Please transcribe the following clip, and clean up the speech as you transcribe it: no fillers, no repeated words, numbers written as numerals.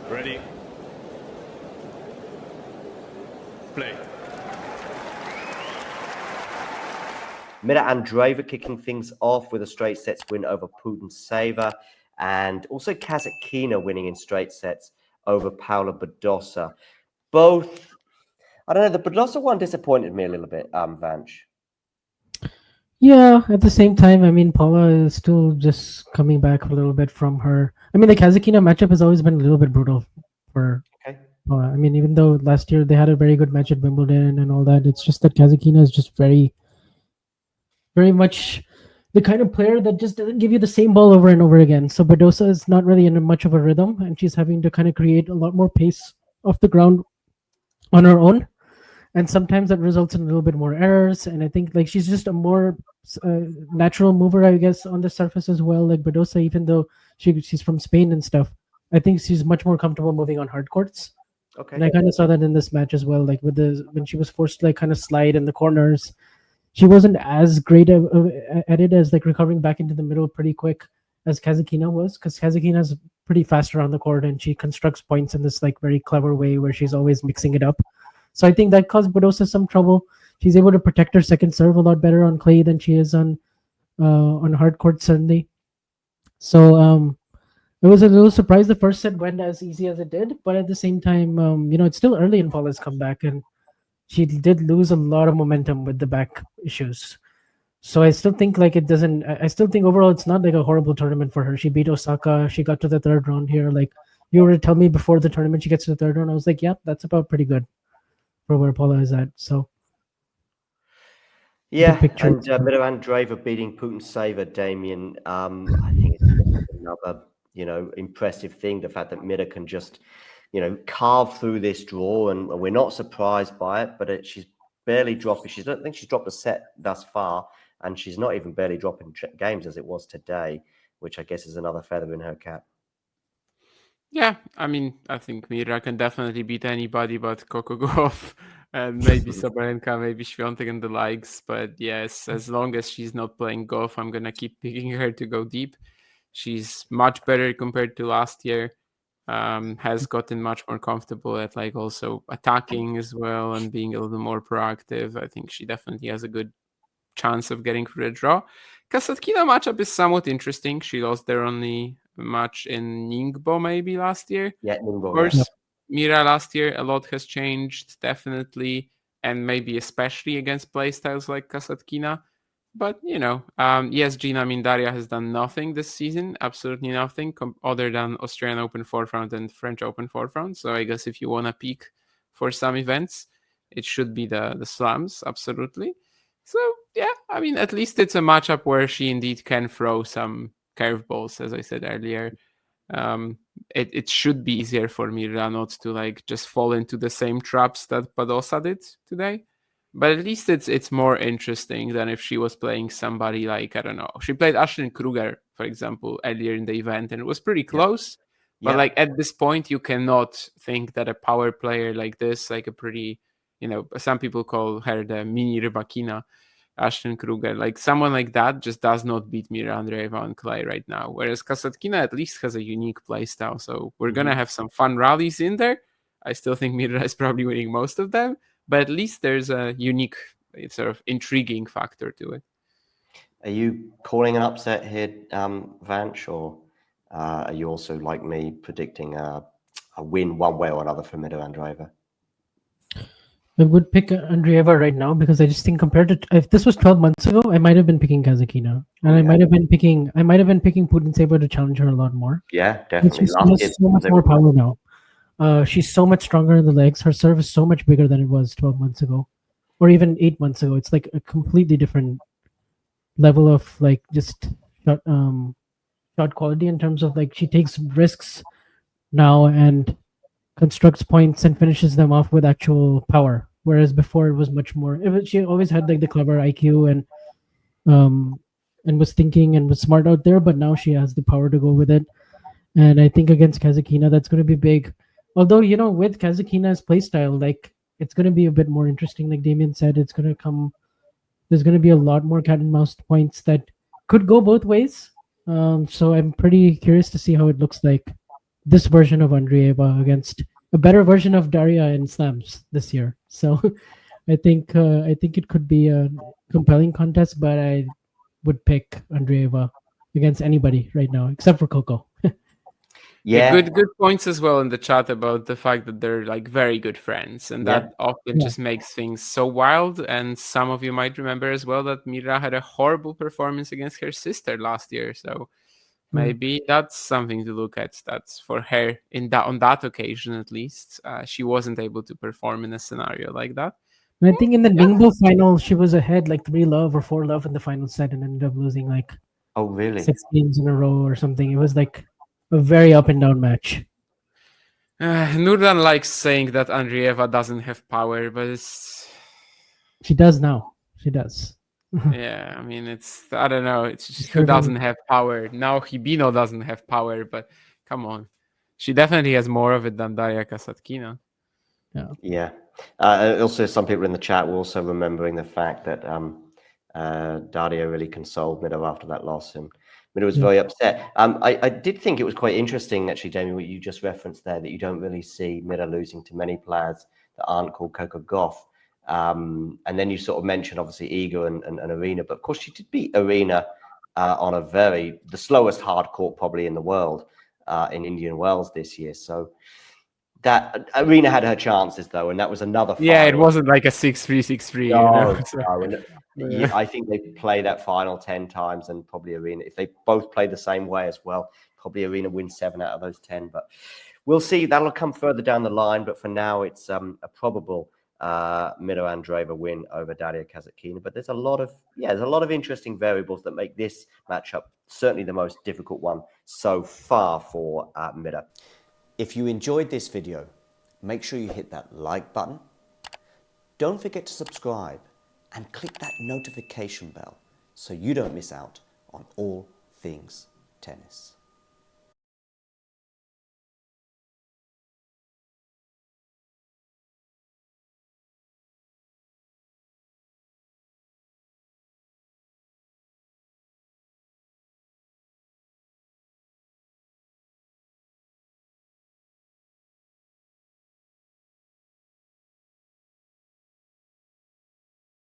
Ready. Play. Mirra Andreeva kicking things off with a straight sets win over Putin-Sava, and also Kasatkina winning in straight sets over Paula Badosa. Both, I don't know, the Badosa one disappointed me a little bit, Vanch. Yeah, at the same time, I mean, Paula is still just coming back a little bit from her. I mean, the Kazakhina matchup has always been a little bit brutal for Paula. I mean, even though last year they had a very good match at Wimbledon and all that, it's just that Kazakhina is just very, very much the kind of player that just doesn't give you the same ball over and over again. So Badosa is not really in much of a rhythm, and she's having to kind of create a lot more pace off the ground on her own, and sometimes that results in a little bit more errors. And I think like she's just a more natural mover, I guess, on the surface as well. Like Badosa, even though she's from Spain and stuff, I think she's much more comfortable moving on hard courts. Okay. And I kind of saw that in this match as well. Like when she was forced to like kind of slide in the corners, she wasn't as great at it as like recovering back into the middle pretty quick as Kazakhina was, because Kazakhina is pretty fast around the court and she constructs points in this like very clever way where she's always mixing it up. So I think that caused Badosa some trouble. She's able to protect her second serve a lot better on clay than she is on hard court, certainly. So I was a little surprised the first set went as easy as it did, but at the same time, it's still early in Paula's comeback, and she did lose a lot of momentum with the back issues. So I still think like it doesn't. I still think overall it's not like a horrible tournament for her. She beat Osaka. She got to the third round here. Like you were to tell me before the tournament she gets to the third round, I was like, yeah, that's about pretty good for where Paula is at. So yeah, and Mirra Andreeva beating Putin-Sava, Damien. I think it's another impressive thing. The fact that Mirra can just carve through this draw, and we're not surprised by it. But she's barely dropping. I don't think she's dropped a set thus far, and she's not even barely dropping games as it was today, which I guess is another feather in her cap. Yeah, I mean, I think Mirra can definitely beat anybody but Coco Gauff and maybe Sabalenka, maybe Świątek and the likes. But yes, as long as she's not playing Gauff, I'm going to keep picking her to go deep. She's much better compared to last year. Has gotten much more comfortable at like also attacking as well and being a little more proactive. I think she definitely has a good chance of getting through the draw. Kasatkina matchup is somewhat interesting. She lost their only match in Ningbo maybe last year. Yeah, Ningbo. Of course, Mirra last year, a lot has changed, definitely, and maybe especially against playstyles like Kasatkina. But, yes, Gina, I mean, Daria has done nothing this season, absolutely nothing, other than Australian Open fourth round and French Open fourth round. So I guess if you want to peak for some events, it should be the slams, absolutely. So, yeah, I mean, at least it's a matchup where she indeed can throw some curveballs, as I said earlier. It should be easier for Mirra not to like just fall into the same traps that Badosa did today. But at least it's more interesting than if she was playing somebody like, I don't know, she played Ashlyn Kruger, for example, earlier in the event, and it was pretty close. Yeah. But like at this point, you cannot think that a power player like this, like a pretty, some people call her the mini Rybakina, Ashlyn Kruger, like someone like that just does not beat Mirra Andreeva on clay right now. Whereas Kasatkina at least has a unique play style. So we're going to have some fun rallies in there. I still think Mirra is probably winning most of them, but at least there's a unique sort of intriguing factor to it. Are you calling an upset here, Vanch, or are you also like me predicting a win one way or another for Mirra Andreeva? I would pick Andreeva right now because I just think compared to if this was 12 months ago, I might have been picking Kazatkina, and I might have been picking Putin-Sava to challenge her a lot more. Yeah, definitely. She has so much more power now. She's so much stronger in the legs. Her serve is so much bigger than it was 12 months ago, or even 8 months ago. It's like a completely different level of like just shot quality in terms of like she takes risks now and constructs points and finishes them off with actual power, whereas before it was much more. She always had like the clever IQ and was thinking and was smart out there, but now she has the power to go with it. And I think against Kasatkina, that's going to be big. Although with Kasatkina's playstyle, like it's going to be a bit more interesting. Like Damien said, it's going to come. There's going to be a lot more cat and mouse points that could go both ways. So I'm pretty curious to see how it looks like this version of Andreeva against a better version of Daria in slams this year. So I think it could be a compelling contest, but I would pick Andreeva against anybody right now except for Coco. Yeah, good points as well in the chat about the fact that they're like very good friends, and Yeah. that often just makes things so wild. And some of you might remember as well that Mirra had a horrible performance against her sister last year, so maybe that's something to look at. That's for her on that occasion at least. She wasn't able to perform in a scenario like that. And I think in the Ningbo final, she was ahead like 3-love or 4-love in the final set and ended up losing like Oh, really? 6 games in a row or something. It was like a very up and down match. Nurdan likes saying that Andreeva doesn't have power, but it's She does now. She does. yeah. I mean, I don't know. It's just who Serving- doesn't have power now. Hibino doesn't have power, but come on, she definitely has more of it than Daria Kasatkina. Yeah. Also, some people in the chat were also remembering the fact that Daria really consoled Mirra after that loss, and Mirra was very upset. I did think it was quite interesting, actually, Jamie, what you just referenced there, that you don't really see Mirra losing to many players that aren't called Coco Gauff. And then you sort of mentioned, obviously, Iga and Arena, but of course, she did beat Arena on the slowest hard court probably in the world in Indian Wells this year. So that Arena had her chances though, and that was another final. Yeah, it wasn't like a 6-3, 6-3. No, So, no. And I think they play that final 10 times, and probably Arena, if they both play the same way as well, probably Arena wins 7 out of those 10. But we'll see. That'll come further down the line. But for now, it's a probable Mirra Andreeva win over Daria Kasatkina. But there's a lot of interesting variables that make this matchup certainly the most difficult one so far for Mirra. If you enjoyed this video, make sure you hit that like button. Don't forget to subscribe and click that notification bell so you don't miss out on all things tennis.